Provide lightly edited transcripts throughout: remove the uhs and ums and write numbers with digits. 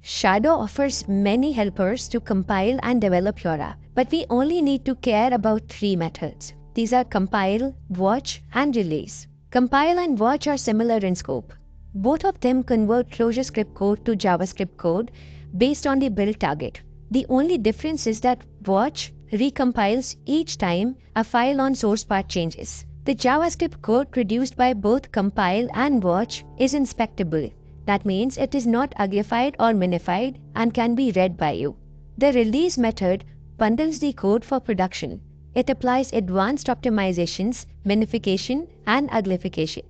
Shadow offers many helpers to compile and develop your app, but we only need to care about three methods. These are compile, watch, and release. Compile and watch are similar in scope. Both of them convert Clojure script code to JavaScript code based on the build target. The only difference is that watch recompiles each time a file on source path changes. The JavaScript code produced by both compile and watch is inspectable. That means it is not uglified or minified and can be read by you. The release method bundles the code for production. It applies advanced optimizations, minification, and uglification.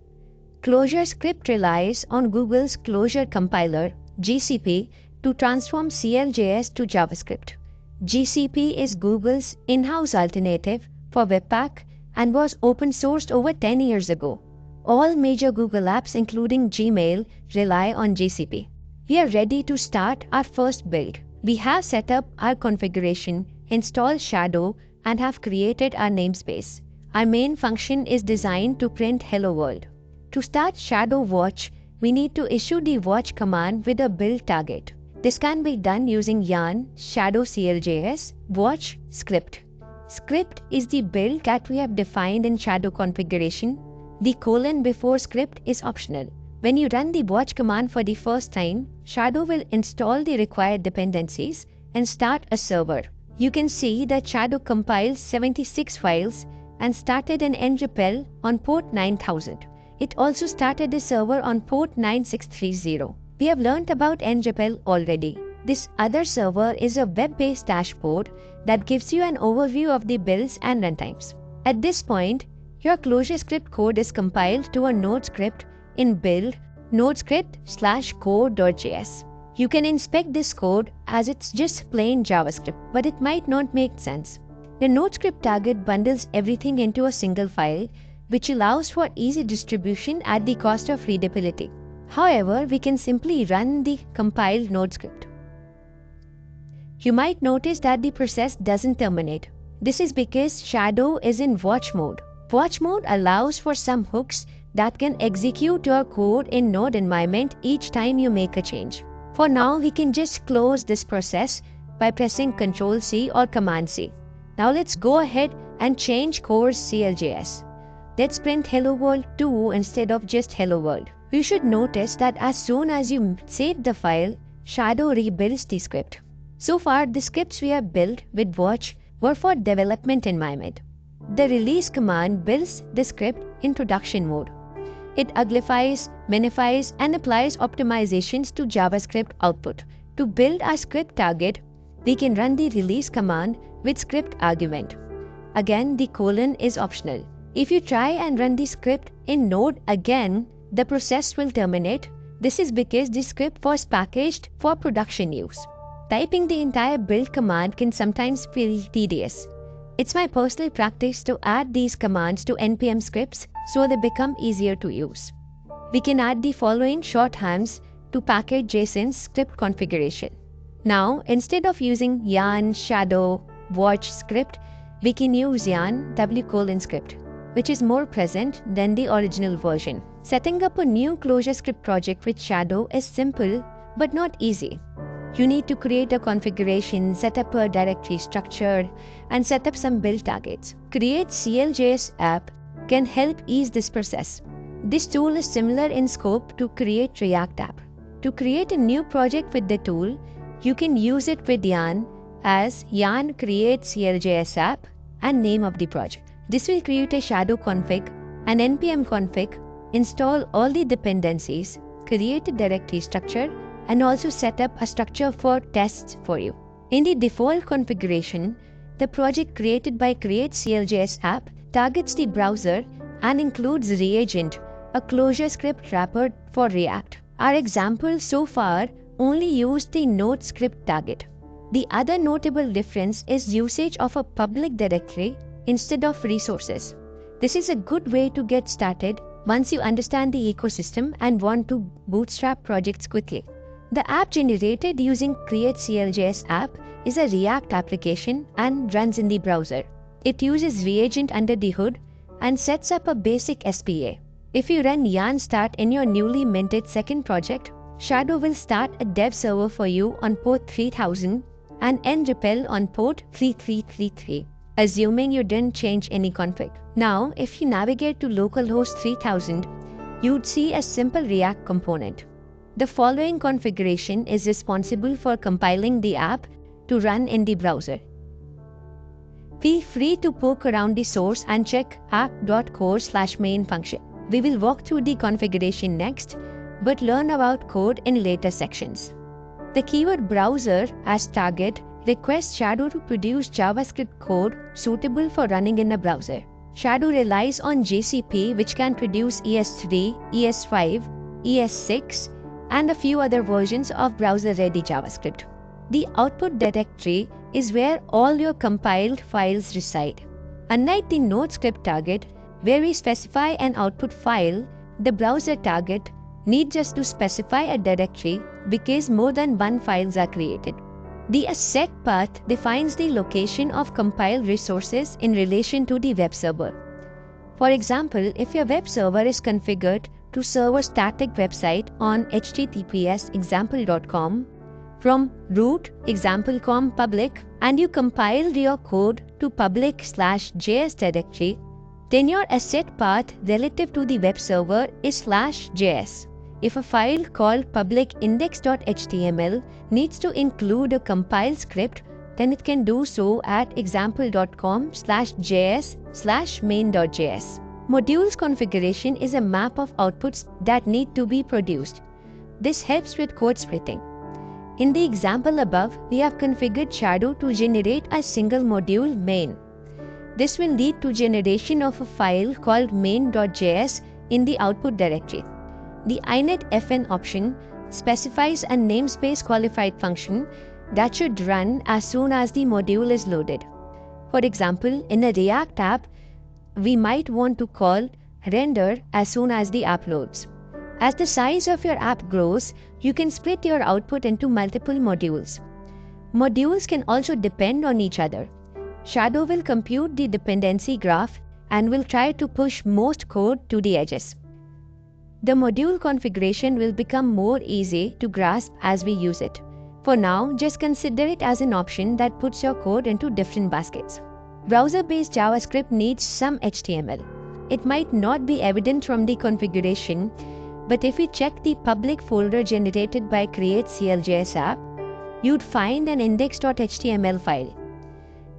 Clojure script relies on Google's Clojure compiler, GCP, to transform CLJS to JavaScript. GCP is Google's in-house alternative for Webpack and was open-sourced over 10 years ago. All major Google apps, including Gmail, rely on GCP. We are ready to start our first build. We have set up our configuration, installed Shadow, and have created our namespace. Our main function is designed to print Hello World. To start Shadow Watch, we need to issue the watch command with a build target. This can be done using yarn shadow CLJS watch script. Script is the build that we have defined in Shadow configuration. The colon before script is optional. When you run the watch command for the first time, Shadow will install the required dependencies and start a server. You can see that Shadow compiles 76 files and started an ngrepl on port 9000. It also started a server on port 9630. We have learnt about ngrepl already. This other server is a web-based dashboard that gives you an overview of the builds and runtimes. At this point, your Clojure script code is compiled to a node script in build nodescript/core.js. You can inspect this code as it's just plain JavaScript, but it might not make sense. The node script target bundles everything into a single file, which allows for easy distribution at the cost of readability. However, we can simply run the compiled node script. You might notice that the process doesn't terminate. This is because Shadow is in watch mode. Watch mode allows for some hooks that can execute your code in node environment each time you make a change. For now, we can just close this process by pressing Ctrl+C or Command+C. Now let's go ahead and change core's CLJS. Let's print Hello World 2 instead of just Hello World. You should notice that as soon as you save the file, Shadow rebuilds the script. So far, the scripts we have built with watch were for development environment. The release command builds the script in production mode. It uglifies, minifies, and applies optimizations to JavaScript output. To build our script target, we can run the release command with script argument. Again, the colon is optional. If you try and run the script in Node again, the process will terminate. This is because the script was packaged for production use. Typing the entire build command can sometimes feel tedious. It's my personal practice to add these commands to npm scripts so they become easier to use. We can add the following shorthands to package JSON's script configuration. Now, instead of using yarn shadow watch script, we can use yarn w:\script, which is more present than the original version. Setting up a new Clojure script project with Shadow is simple but not easy. You need to create a configuration, set up a directory structure, and set up some build targets. Create CLJS app can help ease this process. This tool is similar in scope to create React app. To create a new project with the tool, you can use it with yarn as yarn create CLJS app and name of the project. This will create a shadow config, an npm config, install all the dependencies, create a directory structure, and also set up a structure for tests for you. In the default configuration, the project created by Create CLJS app targets the browser and includes Reagent, a Clojure script wrapper for React. Our example so far only used the node script target. The other notable difference is usage of a public directory instead of resources. This is a good way to get started once you understand the ecosystem and want to bootstrap projects quickly. The app generated using Create CLJS app is a React application and runs in the browser. It uses Reagent under the hood and sets up a basic SPA. If you run yarn start in your newly minted second project, Shadow will start a dev server for you on port 3000 and end repel on port 3333, assuming you didn't change any config. Now, if you navigate to localhost 3000, you'd see a simple React component. The following configuration is responsible for compiling the app to run in the browser. Feel free to poke around the source and check app.core/main function. We will walk through the configuration next, but learn about code in later sections. The keyword browser as target requests Shadow to produce JavaScript code suitable for running in a browser. Shadow relies on GCP, which can produce ES3, ES5, ES6, and a few other versions of browser-ready JavaScript. The output directory is where all your compiled files reside. Unlike the node script target, where we specify an output file, the browser target needs us to specify a directory because more than one files are created. The asset path defines the location of compiled resources in relation to the web server. For example, if your web server is configured to serve a static website on https example.com from root example.com public and you compiled your code to public/js directory, then your asset path relative to the web server is /js. If a file called public index.html needs to include a compile script, then it can do so at example.com/js/main.js. Modules configuration is a map of outputs that need to be produced. This helps with code splitting. In the example above, we have configured Shadow to generate a single module main. This will lead to generation of a file called main.js in the output directory. The inetfn option specifies a namespace qualified function that should run as soon as the module is loaded. For example, in a React app, we might want to call render as soon as the app loads. As the size of your app grows, you can split your output into multiple modules. Modules can also depend on each other. Shadow will compute the dependency graph and will try to push most code to the edges. The module configuration will become more easy to grasp as we use it. For now, just consider it as an option that puts your code into different baskets. Browser-based JavaScript needs some HTML. It might not be evident from the configuration, but if you check the public folder generated by create CLJS app, you'd find an index.html file.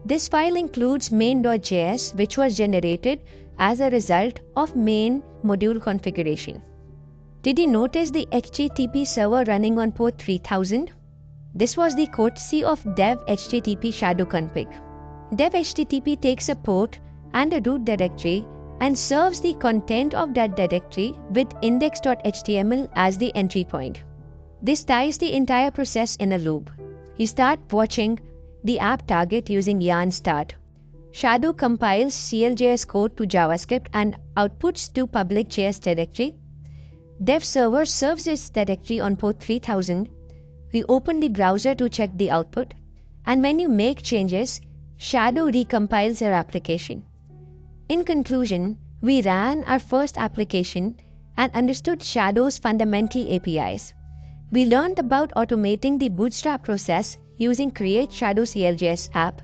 This file includes main.js, which was generated as a result of main module configuration. Did you notice the HTTP server running on port 3000? This was the courtesy of dev HTTP shadow config. Dev HTTP takes a port and a root directory and serves the content of that directory with index.html as the entry point. This ties the entire process in a loop. You start watching the app target using yarn start. Shadow compiles CLJS code to JavaScript and outputs to public JS directory. Dev server serves its directory on port 3000. We open the browser to check the output, and when you make changes, Shadow recompiles your application. In conclusion, we ran our first application and understood Shadow's fundamental APIs. We learned about automating the bootstrap process using Create Shadow CLJS app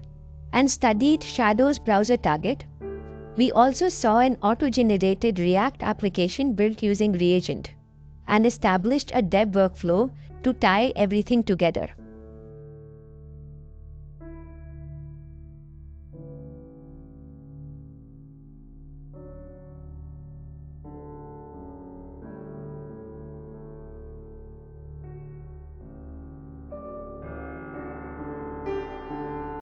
and studied Shadow's browser target. We also saw an auto-generated React application built using Reagent and established a dev workflow to tie everything together.